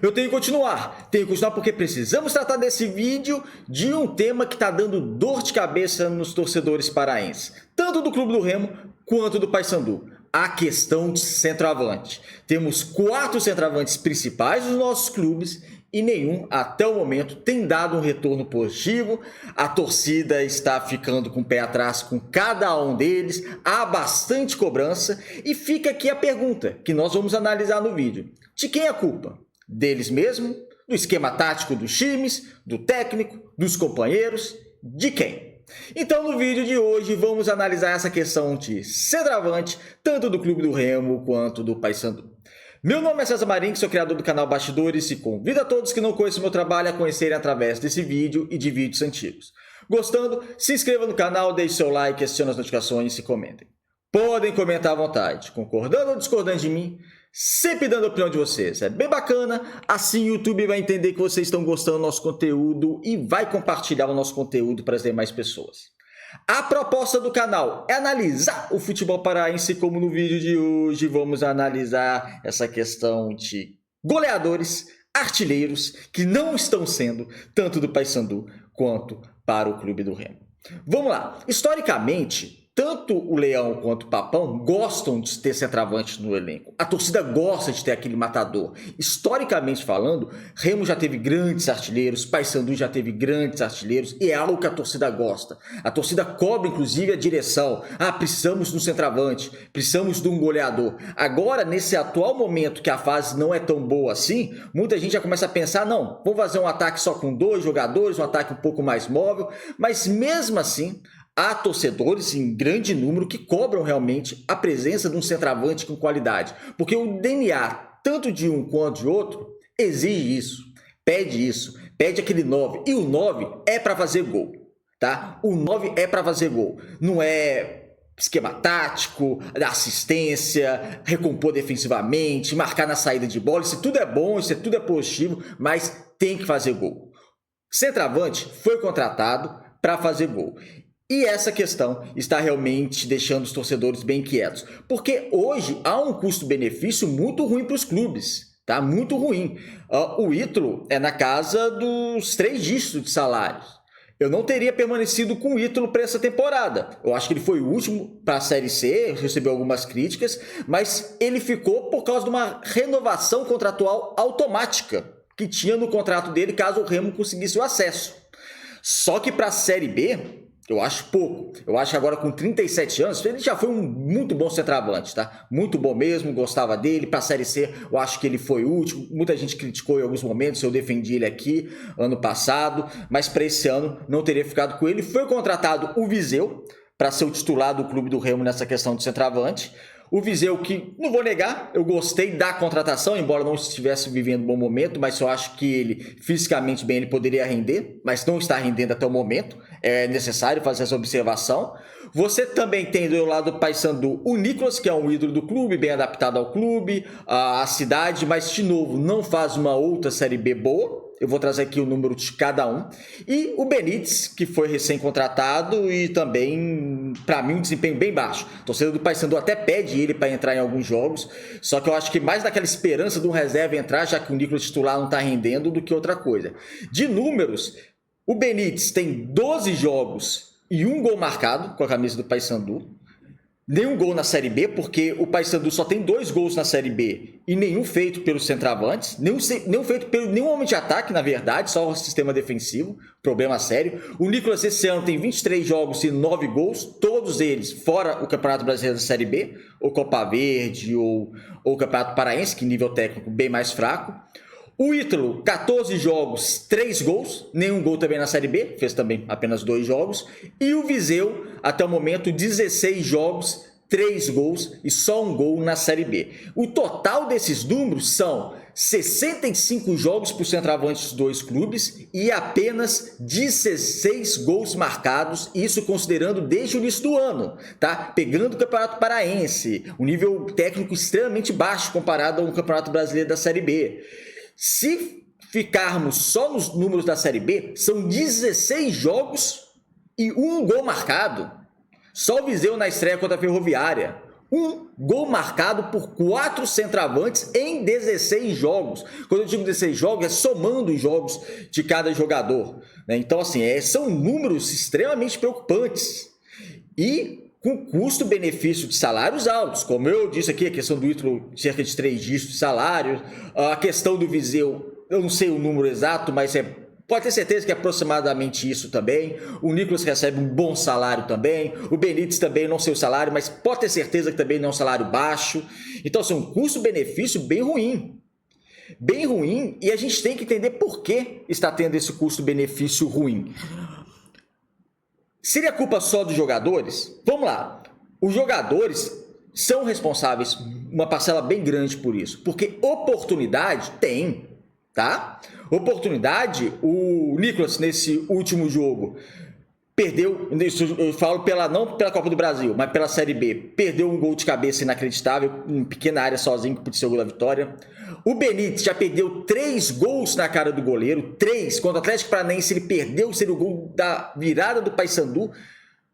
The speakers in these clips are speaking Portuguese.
Eu tenho que continuar porque precisamos tratar desse vídeo de um tema que está dando dor de cabeça nos torcedores paraenses, tanto do Clube do Remo quanto do Paysandu. A questão de centroavante. Temos 4 centroavantes principais dos nossos clubes e nenhum, até o momento, tem dado um retorno positivo. A torcida está ficando com o pé atrás com cada um deles, há bastante cobrança e fica aqui a pergunta que nós vamos analisar no vídeo. De quem é a culpa? Deles mesmo? Do esquema tático dos times? Do técnico? Dos companheiros? De quem? Então no vídeo de hoje vamos analisar essa questão de centroavante, tanto do Clube do Remo quanto do Paysandu. Meu nome é César Marim, sou criador do canal Bastidores e convido a todos que não conhecem meu trabalho a conhecerem através desse vídeo e de vídeos antigos. Gostando? Se inscreva no canal, deixe seu like, acione as notificações e comentem. Podem comentar à vontade, concordando ou discordando de mim, sempre dando a opinião de vocês. É bem bacana, assim o YouTube vai entender que vocês estão gostando do nosso conteúdo e vai compartilhar o nosso conteúdo para as demais pessoas. A proposta do canal é analisar o futebol paraense, como no vídeo de hoje vamos analisar essa questão de goleadores, artilheiros, que não estão sendo tanto do Paysandu quanto para o Clube do Remo. Vamos lá, historicamente, tanto o Leão quanto o Papão gostam de ter centroavante no elenco. A torcida gosta de ter aquele matador. Historicamente falando, Remo já teve grandes artilheiros, Paysandu já teve grandes artilheiros e é algo que a torcida gosta. A torcida cobra inclusive a direção. Precisamos de um centroavante, precisamos de um goleador. Agora, nesse atual momento que a fase não é tão boa assim, muita gente já começa a pensar, não, vamos fazer um ataque só com 2 jogadores, um ataque um pouco mais móvel, mas mesmo assim, há torcedores em grande número que cobram realmente a presença de um centroavante com qualidade. Porque o DNA, tanto de um quanto de outro, exige isso, pede aquele 9. E o 9 é para fazer gol, tá? O 9 é para fazer gol, não é esquema tático, assistência, recompor defensivamente, marcar na saída de bola. Isso tudo é bom, isso tudo é positivo, mas tem que fazer gol. Centroavante foi contratado para fazer gol. E essa questão está realmente deixando os torcedores bem quietos, porque hoje há um custo-benefício muito ruim para os clubes, tá? Muito ruim. O Ítalo é na casa dos 3 dígitos de salários. Eu não teria permanecido com o Ítalo para essa temporada. Eu acho que ele foi o último para a Série C, recebeu algumas críticas, mas ele ficou por causa de uma renovação contratual automática que tinha no contrato dele caso o Remo conseguisse o acesso. Só que para a Série B, eu acho pouco. Eu acho que agora com 37 anos, ele já foi um muito bom centroavante, tá? Muito bom mesmo, gostava dele. Para a Série C, eu acho que ele foi útil. Muita gente criticou em alguns momentos, eu defendi ele aqui ano passado, mas para esse ano não teria ficado com ele. Foi contratado o Viseu para ser o titular do Clube do Remo nessa questão de centroavante. O Viseu, que não vou negar, eu gostei da contratação, embora não estivesse vivendo um bom momento, mas eu acho que ele, fisicamente bem, ele poderia render, mas não está rendendo até o momento. É necessário fazer essa observação. Você também tem do lado do Paysandu o Nicolas, que é um ídolo do clube, bem adaptado ao clube, à cidade, mas de novo não faz uma outra Série B boa. Eu vou trazer aqui o número de cada um. E o Benítez, que foi recém-contratado e também, para mim, um desempenho bem baixo. O torcedor do Paysandu até pede ele para entrar em alguns jogos, só que eu acho que mais naquela esperança de um reserva entrar, já que o Nicolas titular não está rendendo, do que outra coisa. De números, o Benítez tem 12 jogos e 1 gol marcado com a camisa do Paysandu. Nenhum gol na Série B, porque o Paysandu só tem 2 gols na Série B e nenhum feito pelos centroavantes, nenhum feito pelo nenhum homem de ataque, na verdade, só o sistema defensivo, problema sério. O Nicolas esse ano tem 23 jogos e 9 gols, todos eles fora o Campeonato Brasileiro da Série B, ou Copa Verde, ou o Campeonato Paraense, que nível técnico bem mais fraco. O Ítalo, 14 jogos, 3 gols, nenhum gol também na Série B, fez também apenas 2 jogos. E o Viseu, até o momento, 16 jogos, 3 gols e só 1 gol na Série B. O total desses números são 65 jogos por centroavante dos 2 clubes e apenas 16 gols marcados, isso considerando desde o início do ano, tá? Pegando o Campeonato Paraense, um nível técnico extremamente baixo comparado ao Campeonato Brasileiro da Série B. Se ficarmos só nos números da Série B, são 16 jogos e 1 gol marcado. Só o Viseu na estreia contra a Ferroviária. Um gol marcado por 4 centroavantes em 16 jogos. Quando eu digo 16 jogos, é somando os jogos de cada jogador, né? Então, assim, são números extremamente preocupantes. E com custo-benefício de salários altos. Como eu disse aqui, a questão do Ítalo, cerca de 3 dígitos de salário. A questão do Viseu, eu não sei o número exato, mas pode ter certeza que é aproximadamente isso também. O Nicolas recebe um bom salário também. O Benítez também, não sei o salário, mas pode ter certeza que também não é um salário baixo. Então, assim, um custo-benefício bem ruim. Bem ruim, e a gente tem que entender por que está tendo esse custo-benefício ruim. Seria culpa só dos jogadores? Vamos lá. Os jogadores são responsáveis, uma parcela bem grande por isso. Porque oportunidade tem, tá? Oportunidade, o Nicolas, nesse último jogo, perdeu, eu falo não pela Copa do Brasil, mas pela Série B, perdeu um gol de cabeça inacreditável, em pequena área sozinho, que podia ser o gol da vitória. O Benítez já perdeu 3 gols na cara do goleiro, 3, contra o Atlético Paranaense ele perdeu, seria o gol da virada do Paysandu.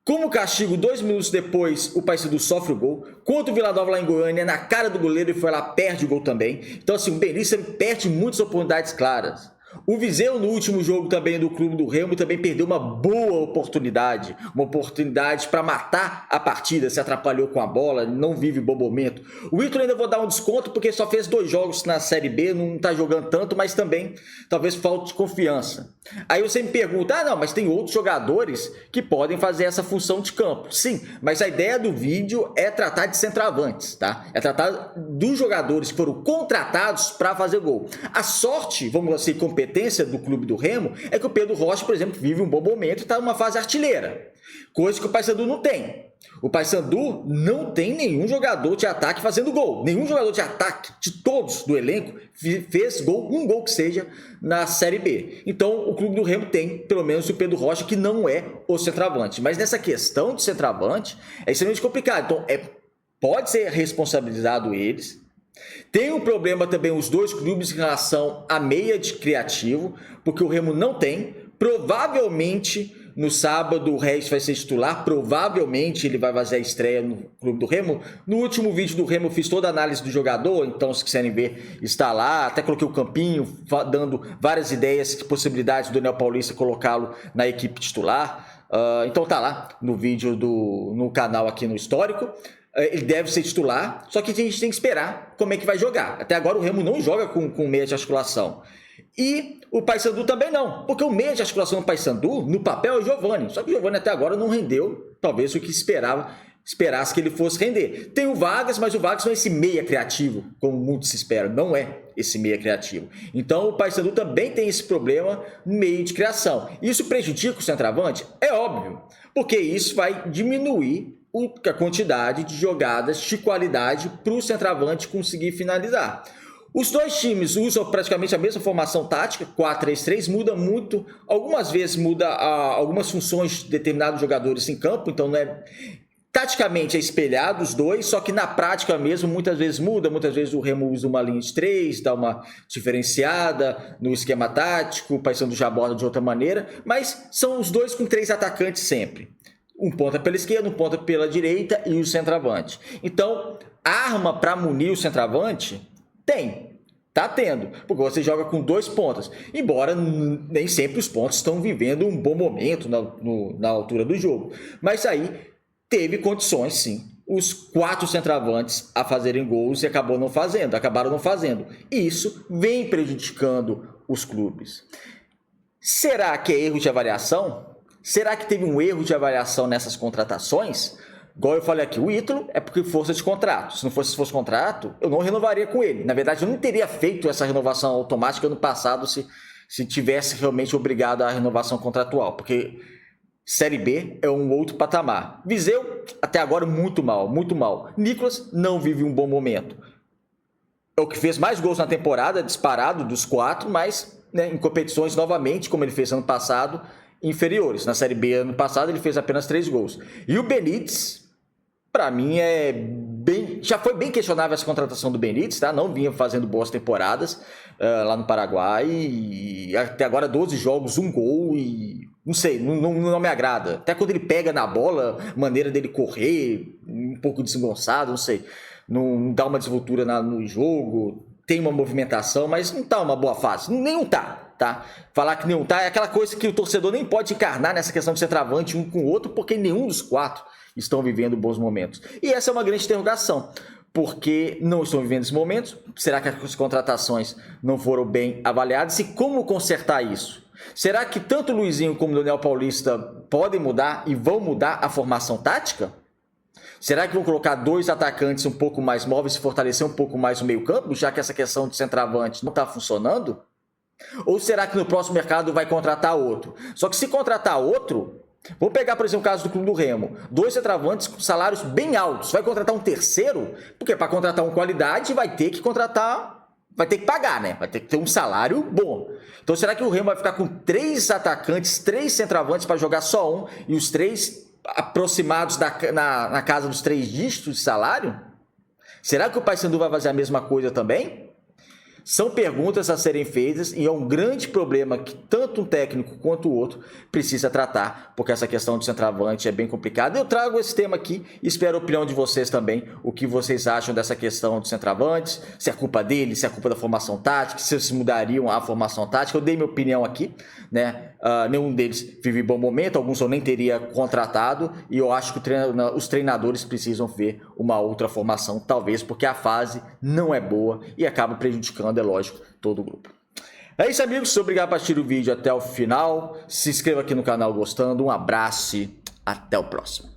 Como castigo, 2 minutos depois, o Paysandu sofre o gol. Contra o Vila Nova lá em Goiânia, na cara do goleiro, ele foi lá, perde o gol também. Então, assim, o Benítez perde muitas oportunidades claras. O Viseu, no último jogo também do Clube do Remo, também perdeu uma boa oportunidade. Uma oportunidade para matar a partida, se atrapalhou com a bola, não vive bom momento. O Ítalo ainda vou dar um desconto, porque só fez 2 jogos na Série B, não está jogando tanto, mas também talvez falte de confiança. Aí você me pergunta, não, mas tem outros jogadores que podem fazer essa função de campo. Sim, mas a ideia do vídeo é tratar de centroavantes, tá? É tratar dos jogadores que foram contratados para fazer gol. A sorte, vamos assim, competência do Clube do Remo é que o Pedro Rocha, por exemplo, vive um bom momento e está numa fase artilheira. Coisa que o Paysandu não tem. O Paysandu não tem nenhum jogador de ataque fazendo gol. Nenhum jogador de ataque, de todos do elenco, fez gol, um gol que seja, na Série B. Então, o Clube do Remo tem, pelo menos, o Pedro Rocha, que não é o centroavante. Mas nessa questão de centroavante, é extremamente complicado. Então, pode ser responsabilizado eles. Tem um problema também os dois clubes em relação à meia de criativo, porque o Remo não tem. Provavelmente, no sábado, o Reis vai ser titular. Provavelmente, ele vai fazer a estreia no Clube do Remo. No último vídeo do Remo, eu fiz toda a análise do jogador. Então, se quiserem ver, está lá. Até coloquei o Campinho, dando várias ideias de possibilidades do Daniel Paulista colocá-lo na equipe titular. Então, tá lá no vídeo no canal aqui no Histórico. Ele deve ser titular, só que a gente tem que esperar como é que vai jogar. Até agora o Remo não joga com meia de articulação. E o Paysandu também não, porque o meia de articulação do Paysandu, no papel, é o Giovani. Só que o Giovani até agora não rendeu, talvez o que esperasse que ele fosse render. Tem o Vargas, mas o Vargas não é esse meia criativo, como muito se espera. Não é esse meia criativo. Então o Paysandu também tem esse problema no meio de criação. Isso prejudica o centroavante? É óbvio, porque isso vai diminuir a quantidade de jogadas de qualidade para o centroavante conseguir finalizar. Os dois times usam praticamente a mesma formação tática, 4-3-3, muda muito, algumas vezes muda algumas funções de determinados jogadores em campo, então não é... Taticamente é espelhado os dois, só que na prática mesmo muitas vezes muda, muitas vezes o Remo usa uma linha de 3, dá uma diferenciada no esquema tático, o Paysandu já aborda de outra maneira, mas são os dois com 3 atacantes sempre. Um ponta pela esquerda, um ponta pela direita e o centroavante. Então, arma para munir o centroavante? Tem. Tá tendo. Porque você joga com 2 pontas. Embora nem sempre os pontos estão vivendo um bom momento na altura do jogo. Mas aí teve condições, sim. Os 4 centroavantes a fazerem gols e acabaram não fazendo. E isso vem prejudicando os clubes. Será que é erro de avaliação? Será que teve um erro de avaliação nessas contratações? Igual eu falei aqui, o Ítalo é porque força de contrato. Se não fosse contrato, eu não renovaria com ele. Na verdade, eu não teria feito essa renovação automática no passado se tivesse realmente obrigado à renovação contratual. Porque Série B é um outro patamar. Viseu, até agora, muito mal, muito mal. Nicolas não vive um bom momento. É o que fez mais gols na temporada, disparado dos 4, mas em competições novamente, como ele fez ano passado, inferiores. Na Série B ano passado ele fez apenas 3 gols. E o Benítez, para mim, já foi bem questionável essa contratação do Benítez, tá? Não vinha fazendo boas temporadas lá no Paraguai. E até agora 12 jogos, 1 gol e Não sei, não me agrada. Até quando ele pega na bola, maneira dele correr, um pouco desengonçado, não sei. Não dá uma desenvoltura no jogo, tem uma movimentação, mas não tá uma boa fase. Nenhum tá? Falar que nenhum tá é aquela coisa que o torcedor nem pode encarnar nessa questão de centroavante um com o outro, porque nenhum dos quatro estão vivendo bons momentos. E essa é uma grande interrogação. Porque não estão vivendo esses momentos? Será que as contratações não foram bem avaliadas? E como consertar isso? Será que tanto o Luizinho como o Daniel Paulista podem mudar e vão mudar a formação tática? Será que vão colocar dois atacantes um pouco mais móveis e fortalecer um pouco mais o meio-campo, já que essa questão de centroavante não está funcionando? Ou será que no próximo mercado vai contratar outro? Só que se contratar outro, vamos pegar, por exemplo, o caso do Clube do Remo. Dois centroavantes com salários bem altos. Vai contratar um terceiro? Porque para contratar uma qualidade vai ter que pagar, né? Vai ter que ter um salário bom. Então será que o Remo vai ficar com 3 atacantes, 3 centroavantes para jogar só um e os 3 aproximados na casa dos 3 dígitos de salário? Será que o Paysandu vai fazer a mesma coisa também? São perguntas a serem feitas e é um grande problema que tanto um técnico quanto o outro precisa tratar, porque essa questão de centroavante é bem complicada. Eu trago esse tema aqui e espero a opinião de vocês também, o que vocês acham dessa questão de centroavantes, se é culpa deles, se é culpa da formação tática, se eles mudariam a formação tática. Eu dei minha opinião aqui, né? Nenhum deles vive bom momento, alguns eu nem teria contratado e eu acho que os treinadores precisam ver uma outra formação, talvez porque a fase não é boa e acaba prejudicando, é lógico, todo o grupo. É isso, amigos. Obrigado por assistir o vídeo até o final. Se inscreva aqui no canal gostando. Um abraço e até o próximo.